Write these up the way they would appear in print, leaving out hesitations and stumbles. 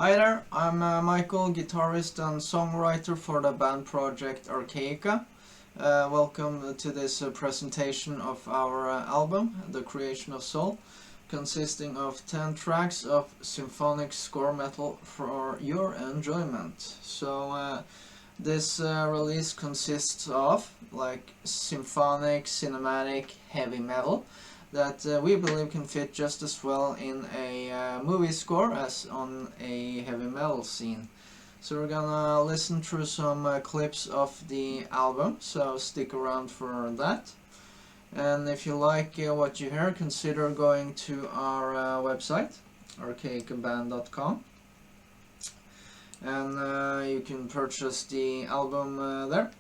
Hi there, I'm Michael, guitarist and songwriter for the band project Archaica. Welcome to this presentation of our album, The Creation of Soul, consisting of 10 tracks of symphonic score metal for your enjoyment. So this release consists of like symphonic, cinematic, heavy metal that we believe can fit just as well in a movie score as on a heavy metal scene. So we're gonna listen through some clips of the album, so stick around for that. And if you like what you hear, consider going to our website, archaicaband.com, and you can purchase the album there.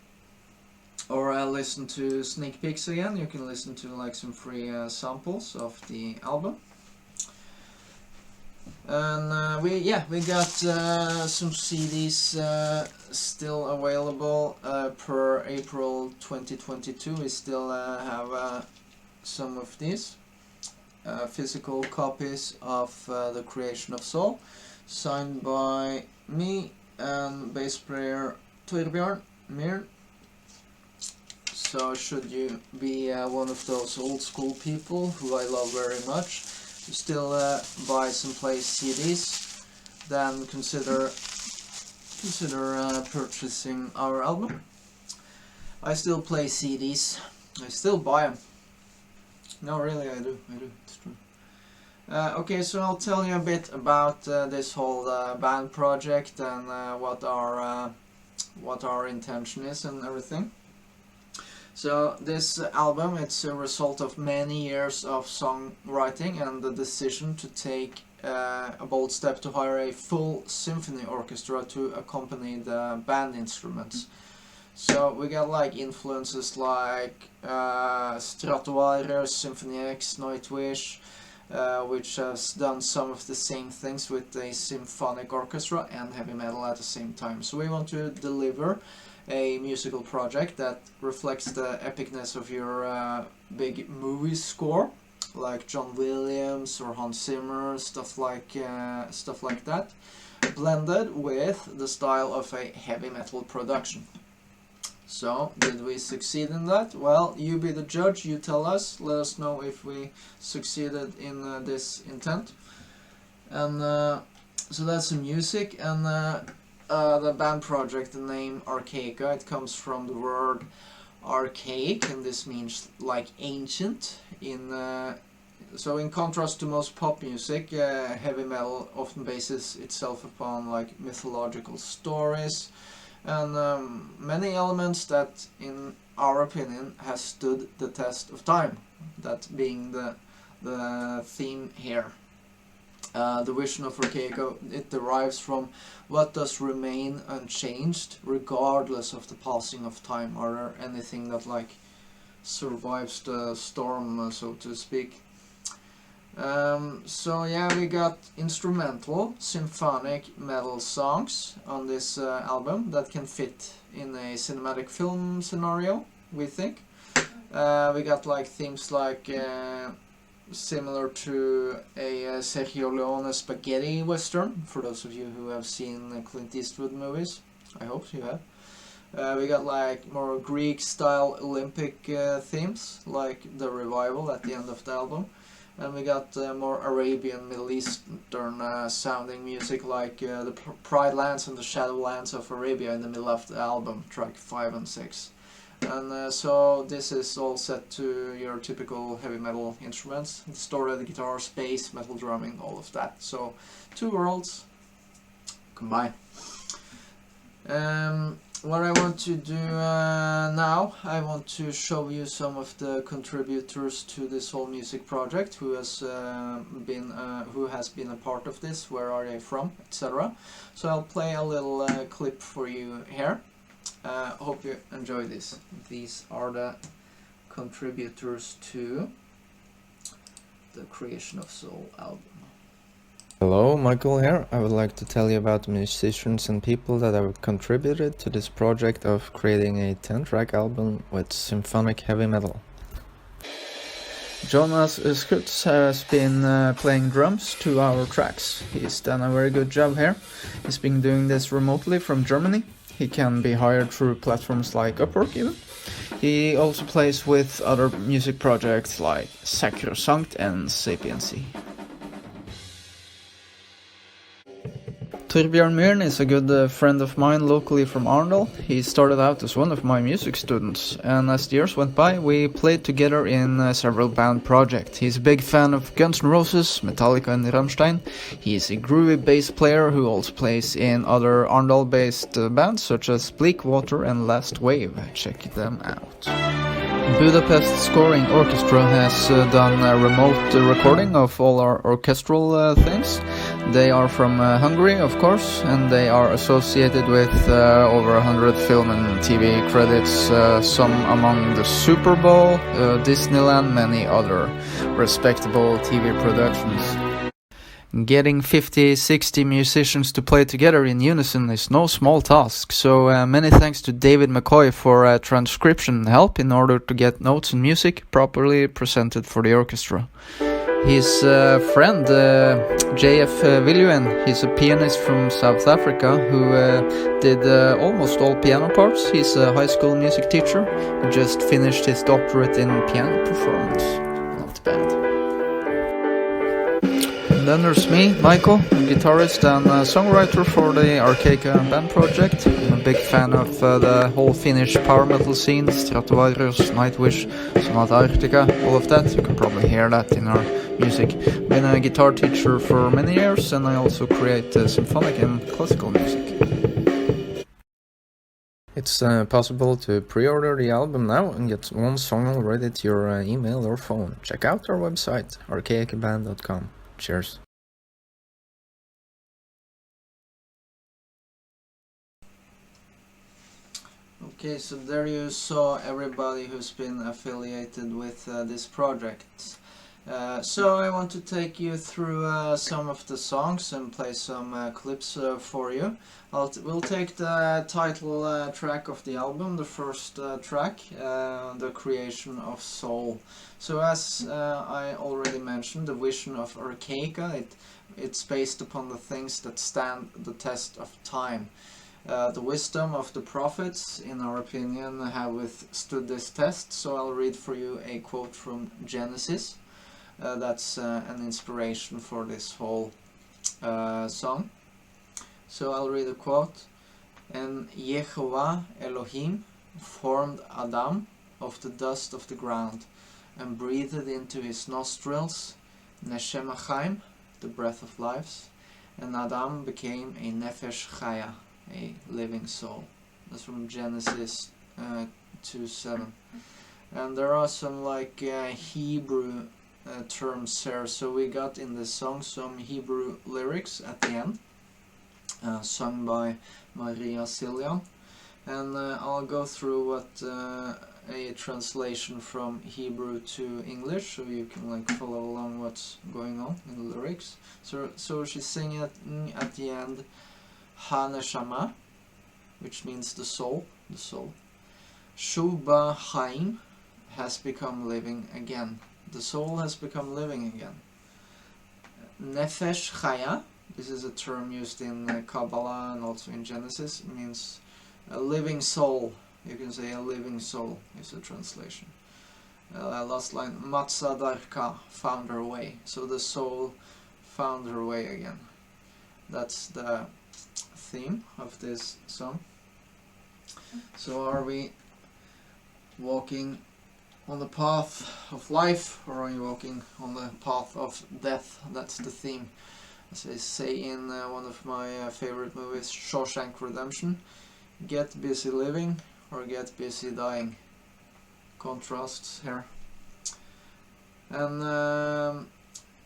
Or listen to sneak peeks again. You can listen to like some free samples of the album. And we got some CDs still available per April 2022. We still have some of these physical copies of The Creation of Soul, signed by me and bass player Torbjørn, Myhren. So should you be one of those old school people who I love very much, who still buy some play CDs, then consider purchasing our album. I still play CDs. I still buy them. No, really, I do. It's true. Okay, so I'll tell you a bit about this whole band project and what our intention is and everything. So this album, it's a result of many years of songwriting and the decision to take a bold step to hire a full symphony orchestra to accompany the band instruments. So we got like influences like Stratovarius, Symphony X, Nightwish, which has done some of the same things with a symphonic orchestra and heavy metal at the same time. So we want to deliver a musical project that reflects the epicness of your big movie score, like John Williams or Hans Zimmer, stuff like that, blended with the style of a heavy metal production. So, did we succeed in that? Well, you be the judge, you tell us, let us know if we succeeded in this intent. And so that's the music, and the band project, the name Archaica, it comes from the word archaic, and this means like ancient. So in contrast to most pop music, heavy metal often bases itself upon like mythological stories and many elements that, in our opinion, has stood the test of time. That being the theme here. The vision of Archaica, it derives from what does remain unchanged regardless of the passing of time. Are there anything that like survives the storm, so to speak? So yeah, we got instrumental symphonic metal songs on this album that can fit in a cinematic film scenario, we think. We got like themes like similar to a Sergio Leone spaghetti western, for those of you who have seen Clint Eastwood movies. I hope you have. We got like more Greek style Olympic themes, like the revival at the end of the album. And we got more Arabian, Middle Eastern sounding music, like the Pride Lands and the Shadowlands of Arabia in the middle of the album, track 5 and 6. And so this is all set to your typical heavy metal instruments: distorted guitars, bass, metal drumming, all of that. So two worlds combined. What I want to do now, I want to show you some of the contributors to this whole music project, who has been a part of this, where are they from, etc. So I'll play a little clip for you here. Hope you enjoy this. These are the contributors to The Creation of Soul album. Hello, Michael here. I would like to tell you about the musicians and people that have contributed to this project of creating a 10-track album with symphonic heavy metal. Jonas Schütz has been playing drums to our tracks. He's done a very good job here. He's been doing this remotely from Germany. He can be hired through platforms like Upwork even. He also plays with other music projects like Sacrosanct and Sapiency. Torbjørn Myhren is a good friend of mine locally from Arendal. He started out as one of my music students, and as the years went by, we played together in several band projects. He's a big fan of Guns N' Roses, Metallica and Rammstein. He is a groovy bass player who also plays in other Arendal-based bands such as Bleakwater and Last Wave. Check them out. Budapest Scoring Orchestra has done a remote recording of all our orchestral things. They are from Hungary, of course, and they are associated with over 100 film and TV credits, some among the Super Bowl, Disneyland, many other respectable TV productions. Getting 50-60 musicians to play together in unison is no small task, so many thanks to David McCoy for transcription help in order to get notes and music properly presented for the orchestra. His friend JF Viljoen, he's a pianist from South Africa who did almost all piano parts. He's a high school music teacher who just finished his doctorate in piano performance. Not bad. And then there's me, Michael, a guitarist and songwriter for the Archaica band project. I'm a big fan of the whole Finnish power metal scene, Stratovarius, Nightwish, Sonata Arctica, all of that. You can probably hear that in our music. Been a guitar teacher for many years, and I also create symphonic and classical music. It's possible to pre-order the album now and get one song already to your email or phone. Check out our website, archaicaband.com. Cheers. Okay, so there you saw everybody who's been affiliated with this project. So I want to take you through some of the songs and play some clips for you. We'll take the title track of the album, the first track, The Creation of Soul. So as I already mentioned, the vision of Archaica, it's based upon the things that stand the test of time. The wisdom of the prophets, in our opinion, have withstood this test, so I'll read for you a quote from Genesis. That's an inspiration for this whole song. So I'll read a quote. And Yehovah Elohim formed Adam of the dust of the ground and breathed into his nostrils Neshem Chaim, the breath of life, and Adam became a Nefesh Chaya, a living soul. That's from Genesis 2:7. And there are some like Hebrew terms here. So we got in the song some Hebrew lyrics at the end, sung by Maria Siljan, and I'll go through what a translation from Hebrew to English, so you can like follow along what's going on in the lyrics. So she's singing at the end Ha Neshama, which means the soul. Shuba Chaim has become living again. The soul has become living again. Nefesh Chaya, this is a term used in Kabbalah and also in Genesis. It means a living soul. You can say a living soul is a translation. Last line, Matza Darka, found her way. So the soul found her way again. That's the theme of this song. So are we walking on the path of life, or are you walking on the path of death? That's the theme. As I say in one of my favorite movies, Shawshank Redemption, get busy living or get busy dying. Contrasts here. And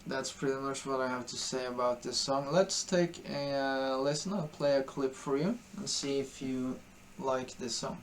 that's pretty much what I have to say about this song. Let's take a listen. I'll play a clip for you and see if you like this song.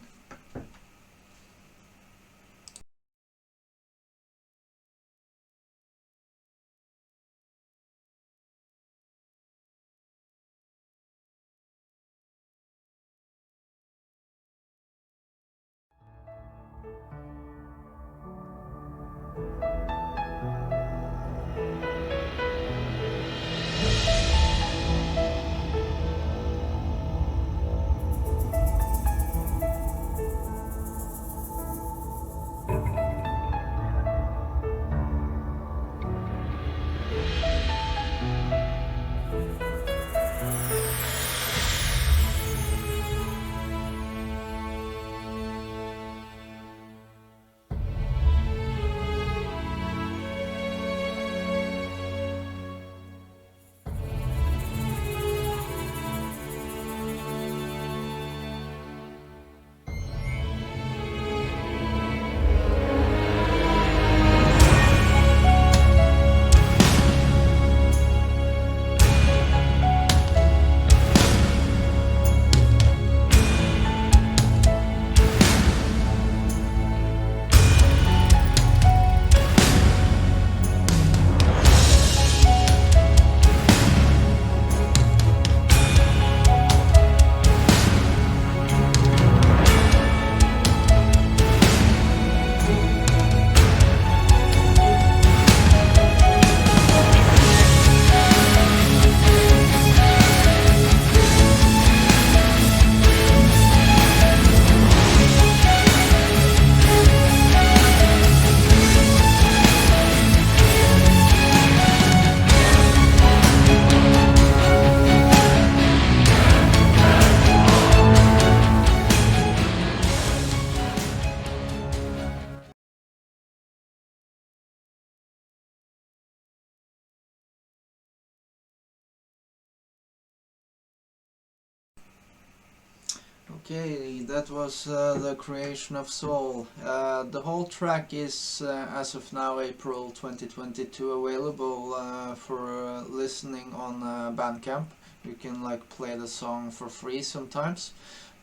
Okay, that was the creation of Soul. The whole track is, as of now, April 2022, available for listening on Bandcamp. You can like play the song for free sometimes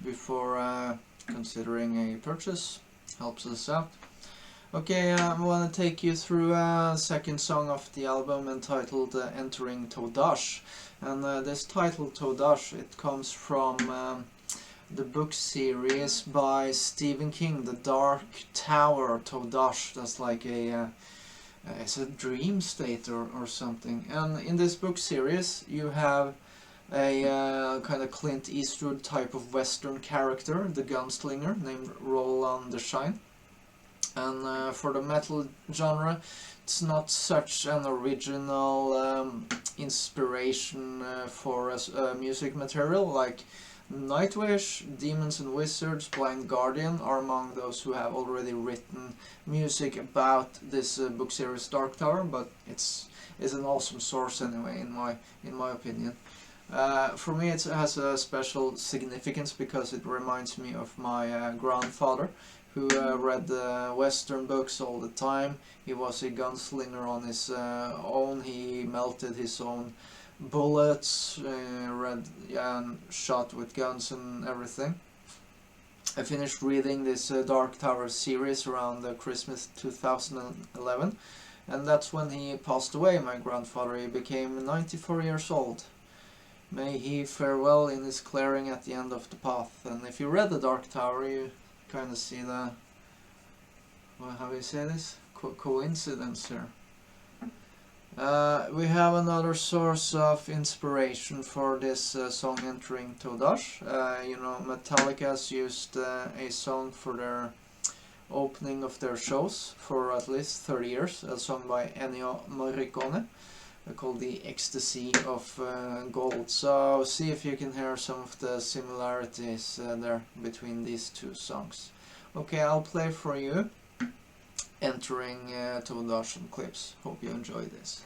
before considering a purchase. Helps us out. Okay, I want to take you through a second song of the album entitled Entering Todash. And this title, Todash, it comes from the book series by Stephen King, The Dark Tower, Todash. That's like it's a dream state or something. And in this book series you have a kind of Clint Eastwood type of western character, the gunslinger, named Roland the Shine. And for the metal genre, it's not such an original inspiration for music material. Like Nightwish, Demons and Wizards, Blind Guardian are among those who have already written music about this book series Dark Tower, but it's an awesome source anyway, in my opinion. For me, it has a special significance because it reminds me of my grandfather, who read Western books all the time. He was a gunslinger on his own. He melted his own bullets, and shot with guns and everything. I finished reading this Dark Tower series around Christmas 2011, and that's when he passed away, my grandfather. He became 94 years old. May he farewell in his clearing at the end of the path. And if you read the Dark Tower, you kind of see the, well, how do you say this? Coincidence here. We have another source of inspiration for this song, Entering Todash. Metallica has used a song for their opening of their shows for at least 30 years, a song by Ennio Morricone called The Ecstasy of Gold. So see if you can hear some of the similarities there between these two songs. Okay, I'll play for you Entering Todash and clips. Hope you enjoy this.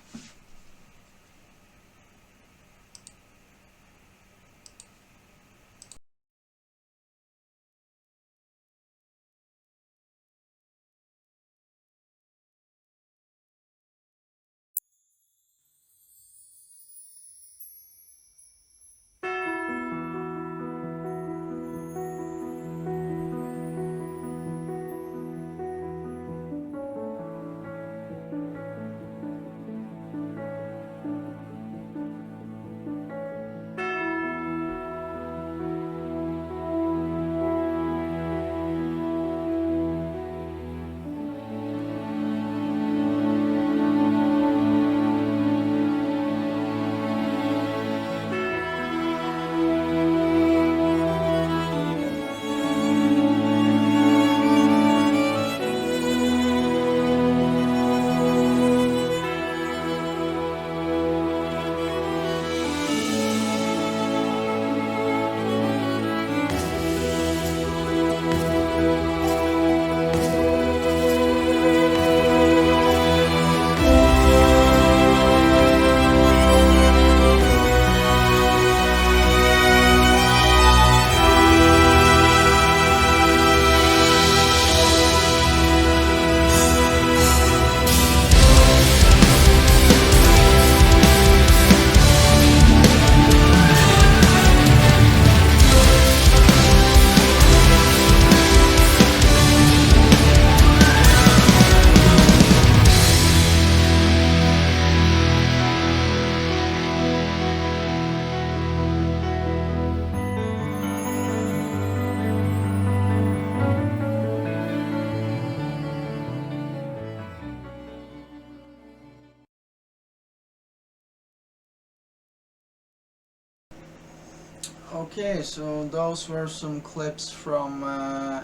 Okay, so those were some clips from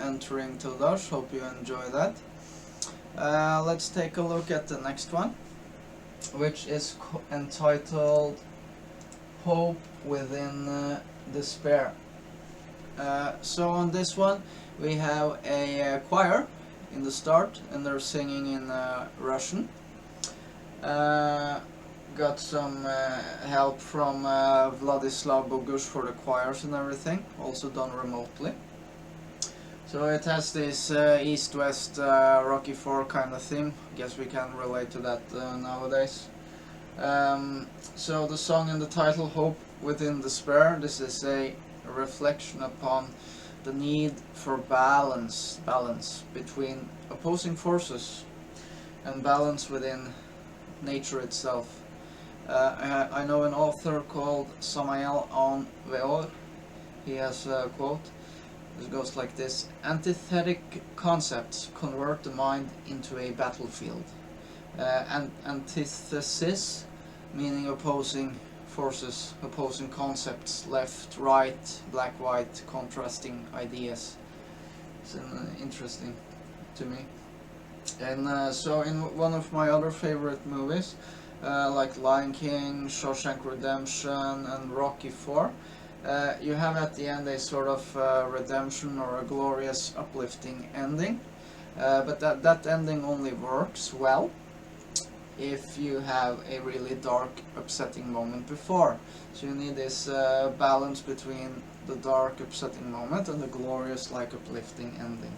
Entering Todash. Hope you enjoy that. Let's take a look at the next one, which is entitled Hope Within Despair. So on this one we have a choir in the start, and they're singing in Russian. Got some help from Vladislav Bogush for the choirs and everything, also done remotely. So it has this east-west Rocky IV kind of theme. Guess we can relate to that nowadays. So the song in the title, Hope Within Despair, this is a reflection upon the need for balance between opposing forces and balance within nature itself. I know an author called Samael Aun Weor. He has a quote. It goes like this: antithetic concepts convert the mind into a battlefield. Antithesis, meaning opposing forces, opposing concepts, left, right, black, white, contrasting ideas. It's interesting to me. And so in one of my other favorite movies, like Lion King, Shawshank Redemption, and Rocky IV, you have at the end a sort of redemption or a glorious uplifting ending, but that ending only works well if you have a really dark, upsetting moment before. So you need this balance between the dark, upsetting moment and the glorious, like, uplifting ending.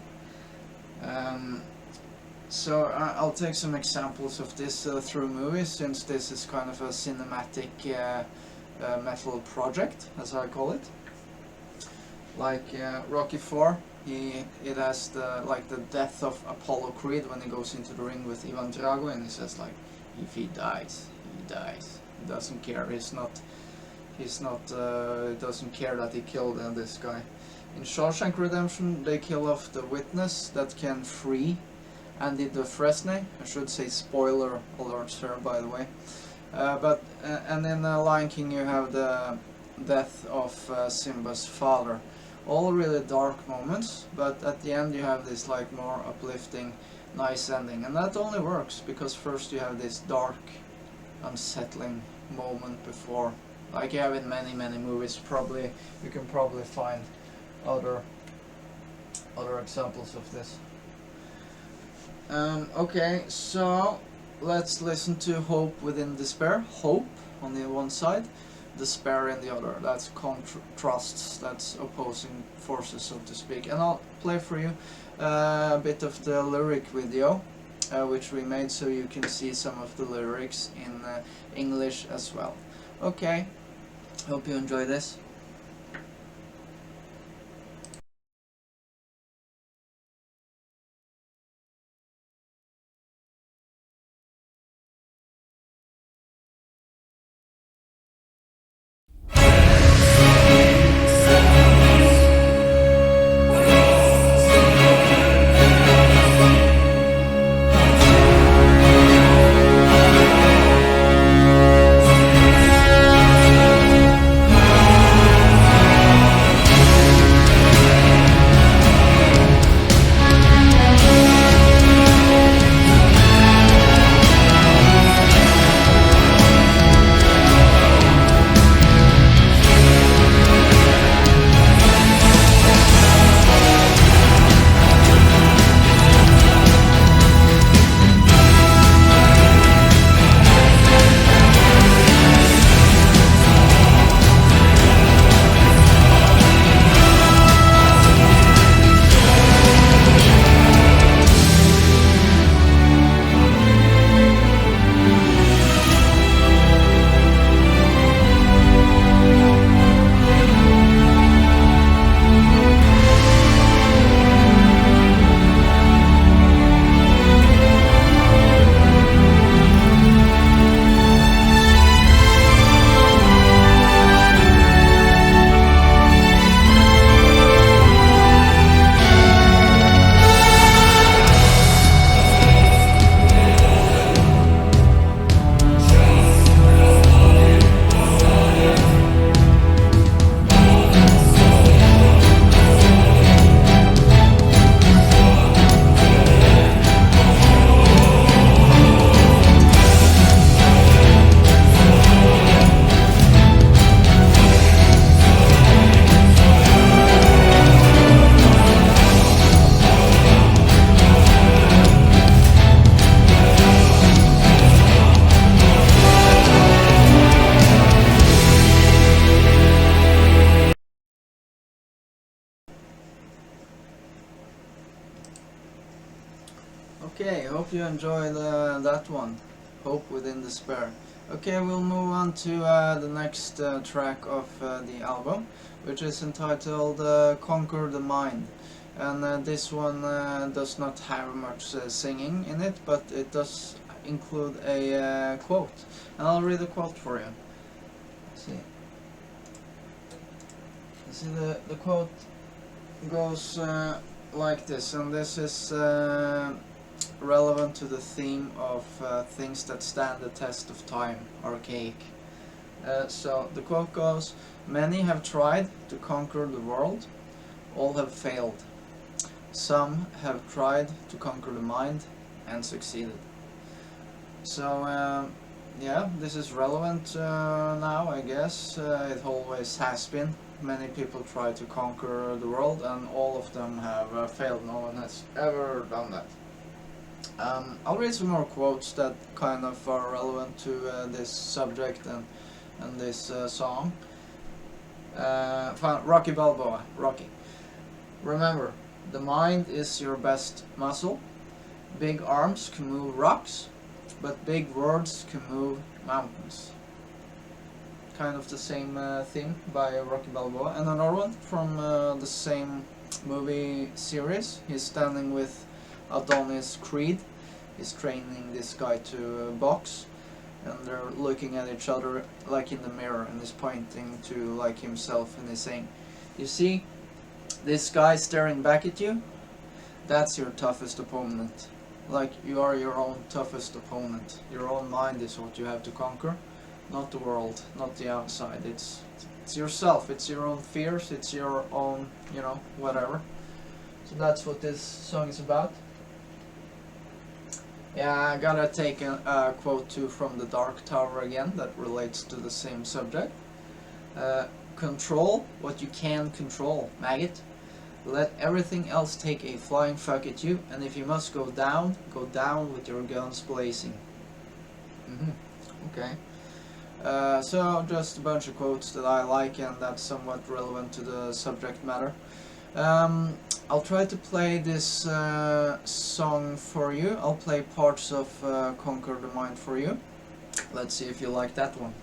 So I'll take some examples of this through movies, since this is kind of a cinematic metal project, as I call it. Like Rocky IV, it has the death of Apollo Creed when he goes into the ring with Ivan Drago, and he says, like, if he dies, he dies. He doesn't care. He doesn't care that he killed this guy. In Shawshank Redemption, they kill off the witness that can free Andy Dufresne. I should say spoiler alerts here, by the way. And in Lion King, you have the death of Simba's father. All really dark moments, but at the end you have this, like, more uplifting, nice ending. And that only works because first you have this dark, unsettling moment before, like you have in many movies. Probably you can probably find other examples of this. Okay, so let's listen to Hope Within Despair. Hope on the one side, despair in the other. That's contrasts, that's opposing forces, so to speak. And I'll play for you a bit of the lyric video, which we made, so you can see some of the lyrics in English as well. Okay, hope you enjoy this. Okay, hope you enjoyed that one. Hope Within Despair. Okay, we'll move on to the next track of the album, which is entitled Conquer the Mind. And this one does not have much singing in it, but it does include a quote. And I'll read the quote for you. Let's see. You see the quote goes like this, and this is relevant to the theme of things that stand the test of time, archaic. So the quote goes, "Many have tried to conquer the world, all have failed. Some have tried to conquer the mind and succeeded." So yeah, this is relevant now, I guess. It always has been. Many people try to conquer the world, and all of them have failed. No one has ever done that. I'll read some more quotes that kind of are relevant to this subject and this song. Rocky Balboa, Rocky. "Remember, the mind is your best muscle. Big arms can move rocks, but big words can move mountains." Kind of the same theme by Rocky Balboa. And another one from the same movie series. He's standing with Adonis Creed. He's training this guy to box, and they're looking at each other like in the mirror, and he's pointing to like himself, and he's saying, "You see this guy staring back at you? That's your toughest opponent. Like, you are your own toughest opponent. Your own mind is what you have to conquer, not the world, not the outside. It's yourself, it's your own fears, it's your own, you know, whatever." So that's what this song is about. Yeah, I gotta take a quote too from The Dark Tower again that relates to the same subject. "Control what you can control, maggot. Let everything else take a flying fuck at you, and if you must go down with your guns blazing." Okay. So just a bunch of quotes that I like and that's somewhat relevant to the subject matter. I'll try to play this song for you. I'll play parts of Conquer the Mind for you. Let's see if you like that one.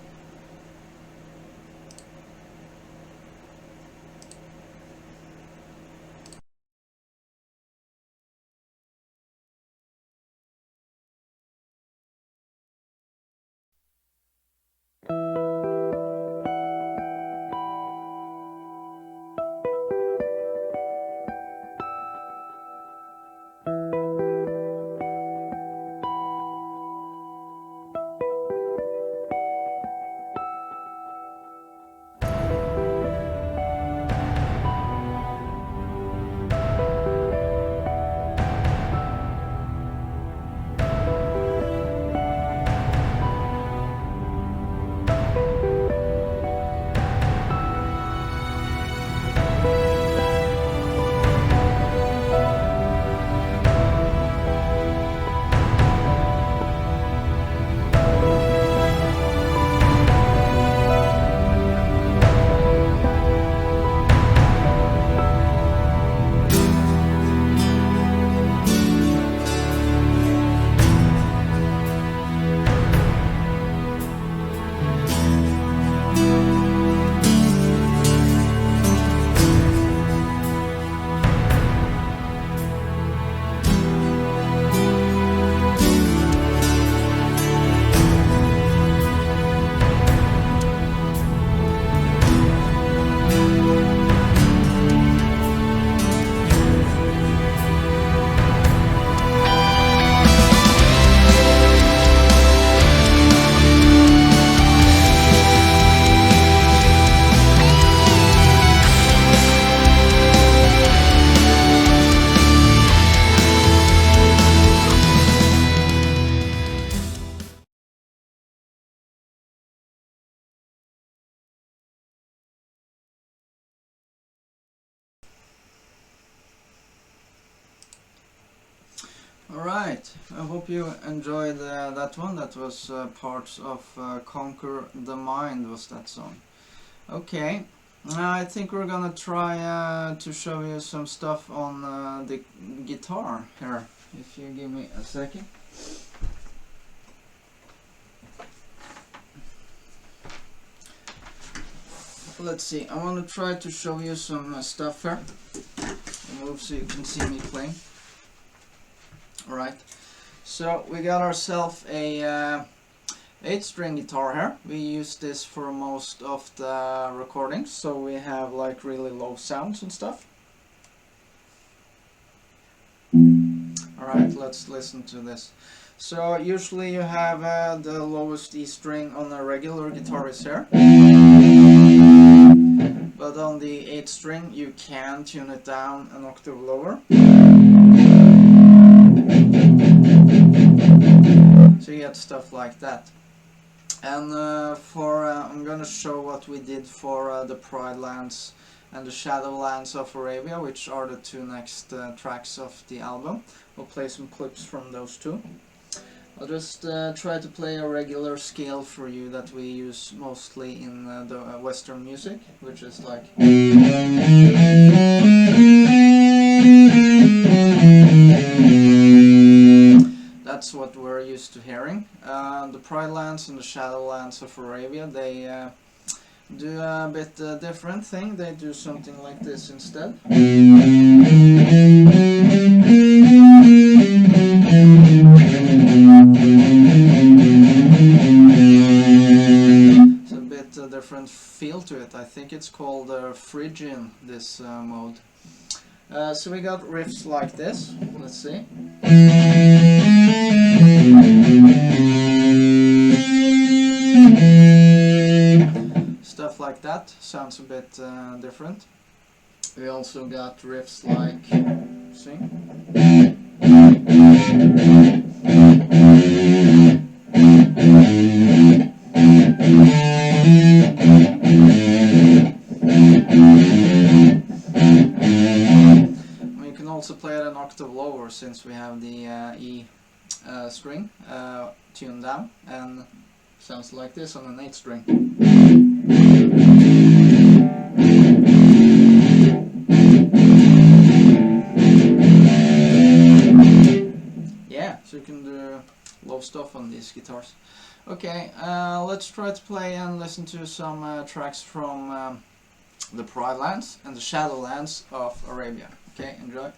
Alright, I hope you enjoyed that one. That was parts of Conquer the Mind was that song. Okay, I think we're gonna try to show you some stuff on the guitar here. if you give me a second. Let's see, I want to try to show you some stuff here. Move so you can see me playing. Alright, so we got ourselves a 8-string guitar here. We use this for most of the recordings, so we have like really low sounds and stuff. Alright, let's listen to this. So usually you have the lowest E string on a regular guitar is here. But on the 8th string you can tune it down an octave lower. So you get stuff like that. And I'm gonna show what we did for the Pride Lands and the Shadowlands of Arabia, which are the 2 next tracks of the album. We'll play some clips from those 2. I'll just try to play a regular scale for you that we use mostly in the Western music, which is like... That's what we're used to hearing. The Pride Lands and the Shadowlands of Arabia, they do a bit different thing. They do something like this instead. It's a bit different feel to it. I think it's called Phrygian, this mode. So we got riffs like this. Let's see. Stuff like that. Sounds a bit different. We also got riffs like... See? We can also play it an octave lower since we have the E string tuned down, and sounds like this on an 8th string. Yeah, so you can do low stuff on these guitars. Okay, let's try to play and listen to some tracks from the Pride Lands and the Shadowlands of Arabia. Okay, enjoy.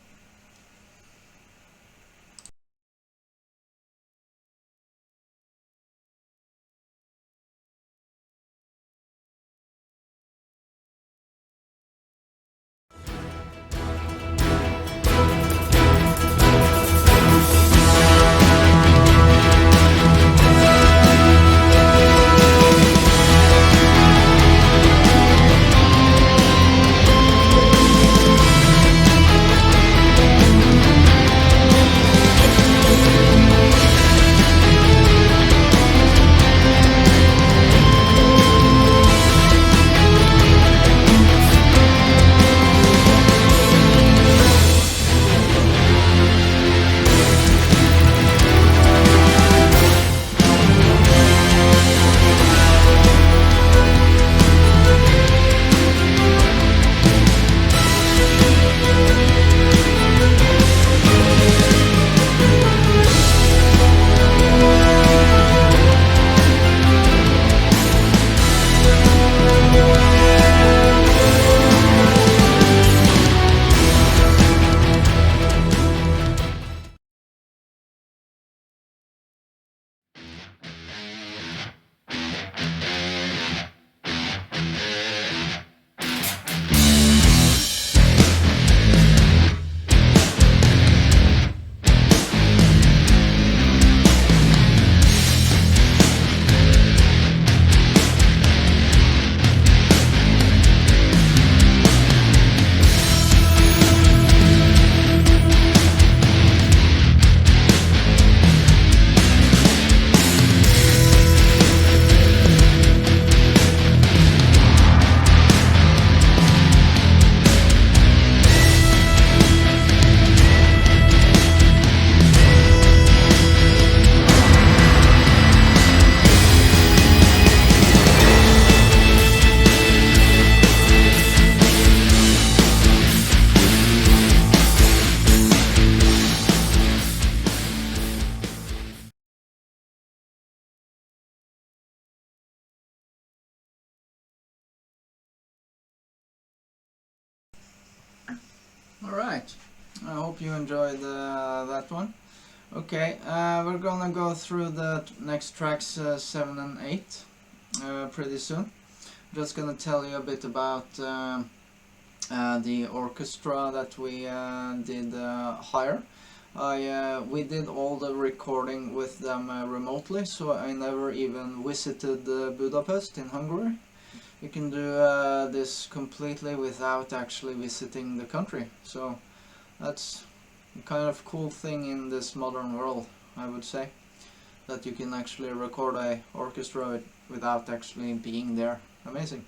Alright, I hope you enjoyed that one. Okay, we're gonna go through the next tracks 7 and 8 pretty soon. Just gonna tell you a bit about the orchestra that we did hire. We did all the recording with them remotely, so I never even visited Budapest in Hungary. You can do this completely without actually visiting the country, so that's a kind of cool thing in this modern world, I would say, that you can actually record a orchestra without actually being there. Amazing.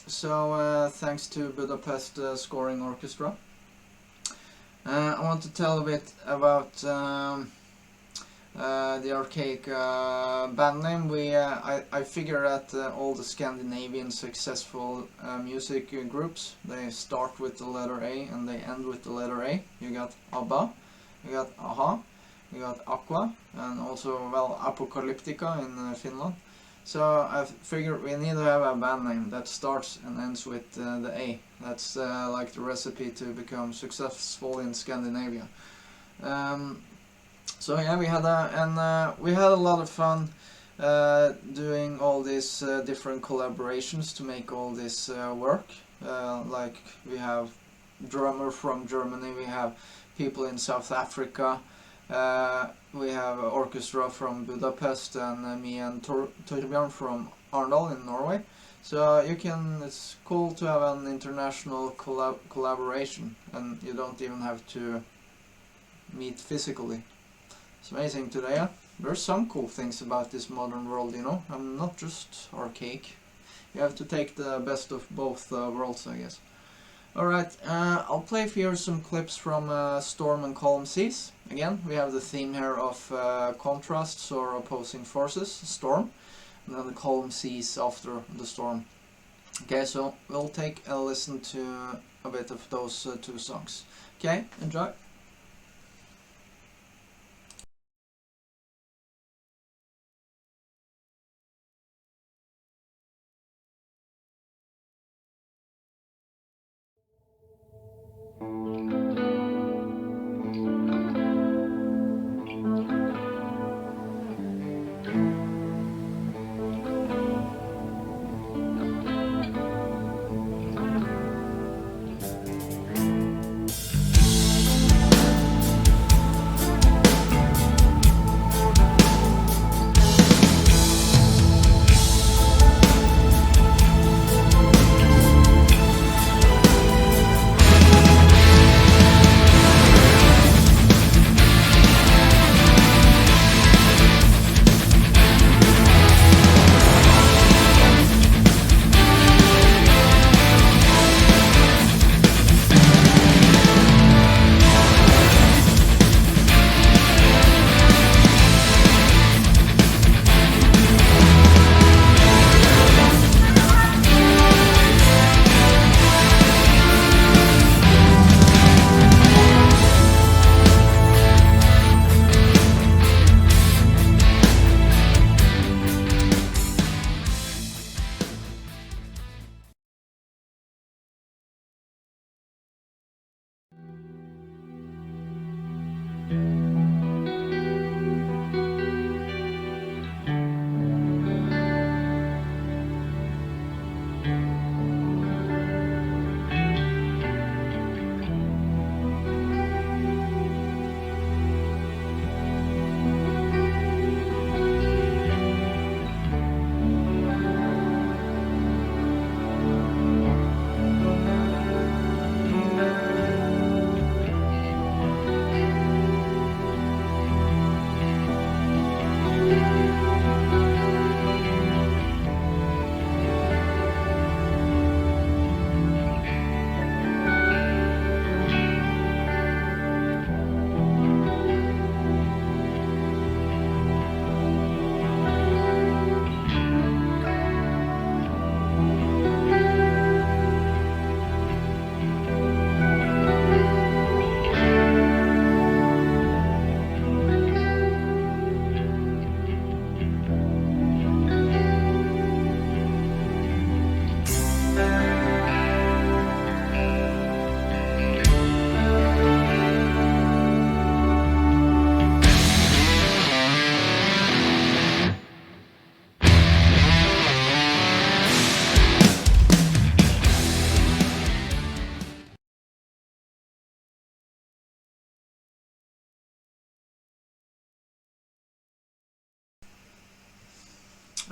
So thanks to Budapest Scoring Orchestra. I want to tell a bit about the Archaica band name. I figure that all the Scandinavian successful music groups, they start with the letter A and they end with the letter A. You got ABBA, you got AHA, you got Aqua, and also, well, Apocalyptica in Finland. So I figured we need to have a band name that starts and ends with the A. That's like the recipe to become successful in Scandinavia. So yeah, we had a lot of fun doing all these different collaborations to make all this work. Like we have drummer from Germany, we have people in South Africa, we have orchestra from Budapest, and me and Torbjørn from Arendal in Norway. So it's cool to have an international collaboration, and you don't even have to meet physically. It's amazing today. Yeah? There's some cool things about this modern world, you know. I'm not just archaic. You have to take the best of both worlds, I guess. Alright, I'll play for you some clips from Storm and Calm Seas. Again, we have the theme here of contrasts or opposing forces, storm, and then the calm seas after the storm. Okay, so we'll take a listen to a bit of those two songs. Okay, enjoy.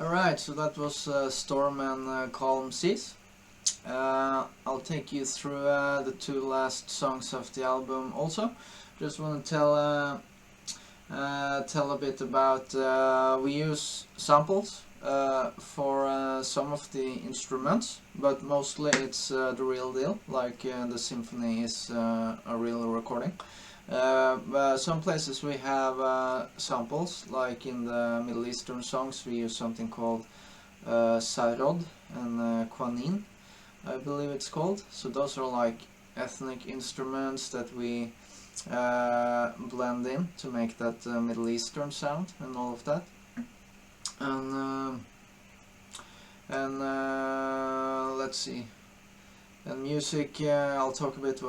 Alright, so that was Storm and Calm Seas. I'll take you through the two last songs of the album also. Just want to tell a bit about we use samples for some of the instruments, but mostly it's the real deal, like the Symphony is a real recording. Some places we have samples, like in the Middle Eastern songs we use something called sarod and quanin, I believe it's called. So those are like ethnic instruments that we blend in to make that Middle Eastern sound and all of that. And let's see. And music, I'll talk a bit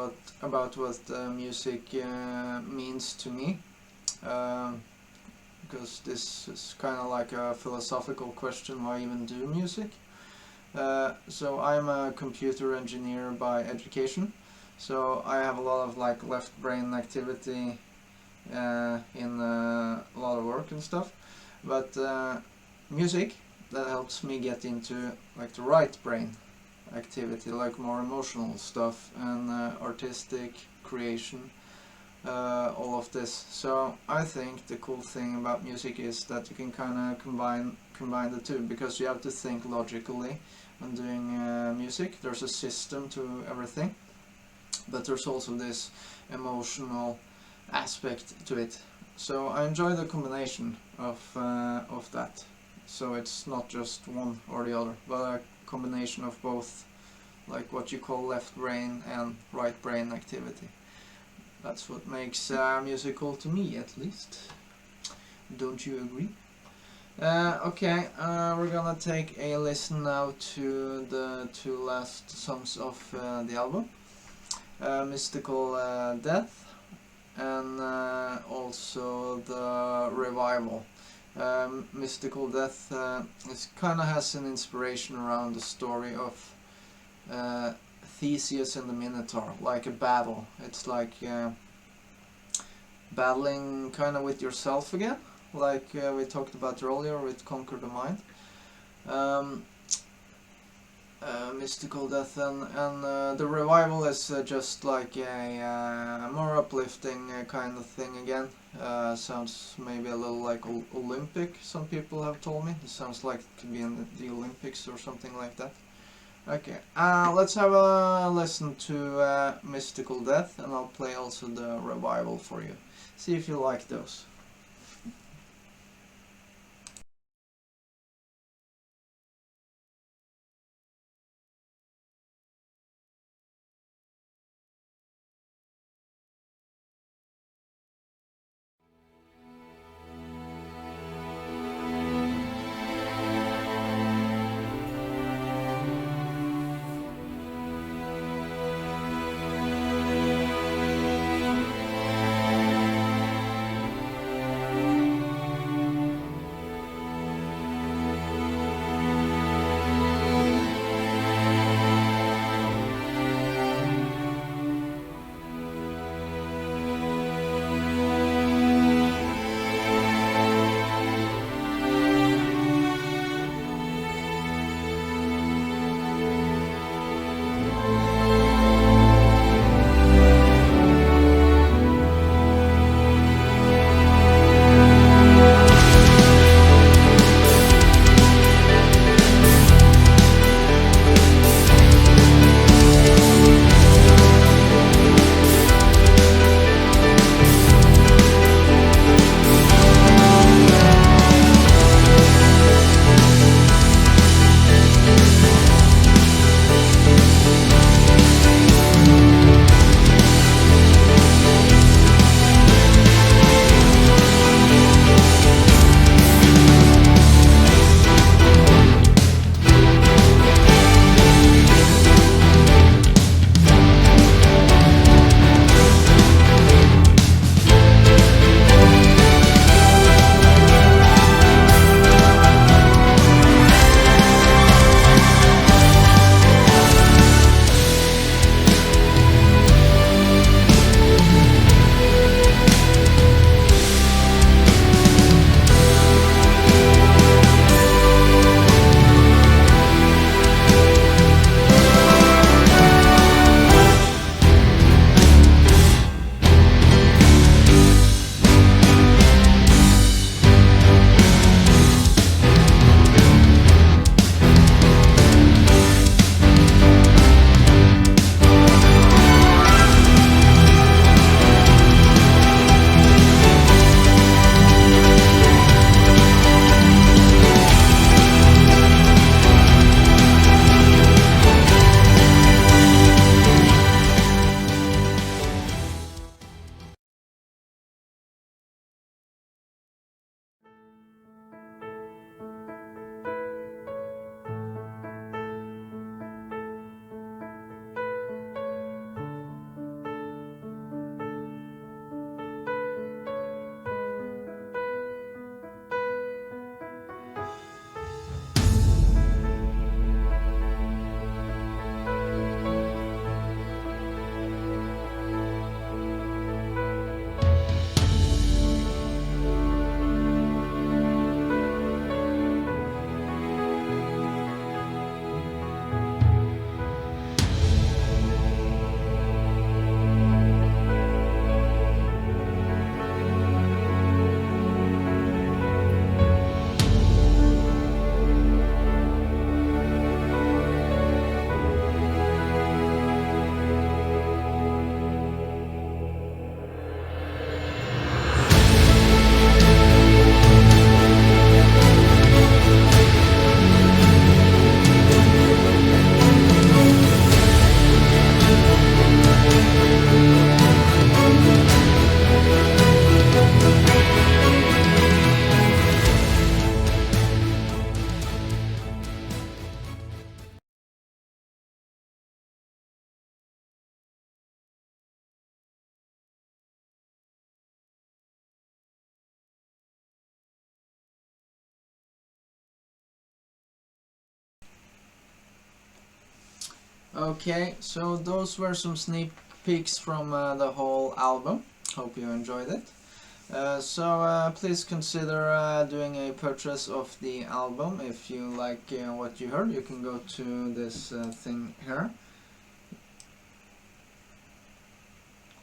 about what music means to me, because this is kind of like a philosophical question, why even do music? So I'm a computer engineer by education, so I have a lot of like left brain activity in a lot of work and stuff, but music, that helps me get into like the right brain activity, like more emotional stuff and artistic creation, all of this. So I think the cool thing about music is that you can kind of combine the two, because you have to think logically when doing music. There's a system to everything, but there's also this emotional aspect to it. So I enjoy the combination of that. So it's not just one or the other, but a combination of both, like what you call left brain and right brain activity. That's what makes music cool to me, at least. Don't you agree? Okay, we're gonna take a listen now to the two last songs of the album, Mystical Death and also the Revival. Mystical Death it kind of has an inspiration around the story of Theseus and the Minotaur, like a battle. It's like battling kind of with yourself again, like we talked about earlier with Conquer the Mind. Mystical Death and the Revival is just like a more uplifting kind of thing again. Sounds maybe a little like Olympic, some people have told me. It sounds like it could be in the Olympics or something like that. Okay, let's have a listen to Mystical Death, and I'll play also the Revival for you. See if you like those. Okay, so those were some sneak peeks from the whole album. Hope you enjoyed it. Please consider doing a purchase of the album if you like what you heard. You can go to this thing here.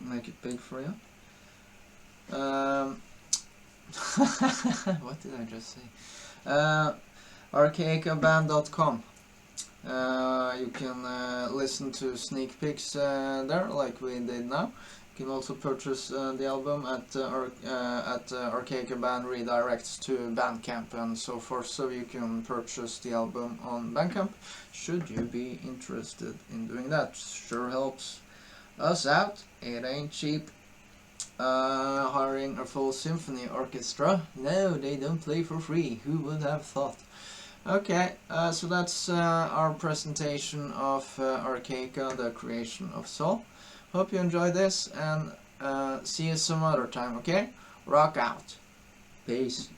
Make it big for you. What did I just say? Archaicaband.com. You can listen to sneak peeks there, like we did now. You can also purchase the album at Archaica Band redirects to Bandcamp and so forth, so you can purchase the album on Bandcamp, should you be interested in doing that. Sure helps us out. It ain't cheap hiring a full symphony orchestra. No, they don't play for free. Who would have thought? Okay, so that's our presentation of Archaica, the creation of soul. Hope you enjoyed this, and see you some other time, okay? Rock out. Peace.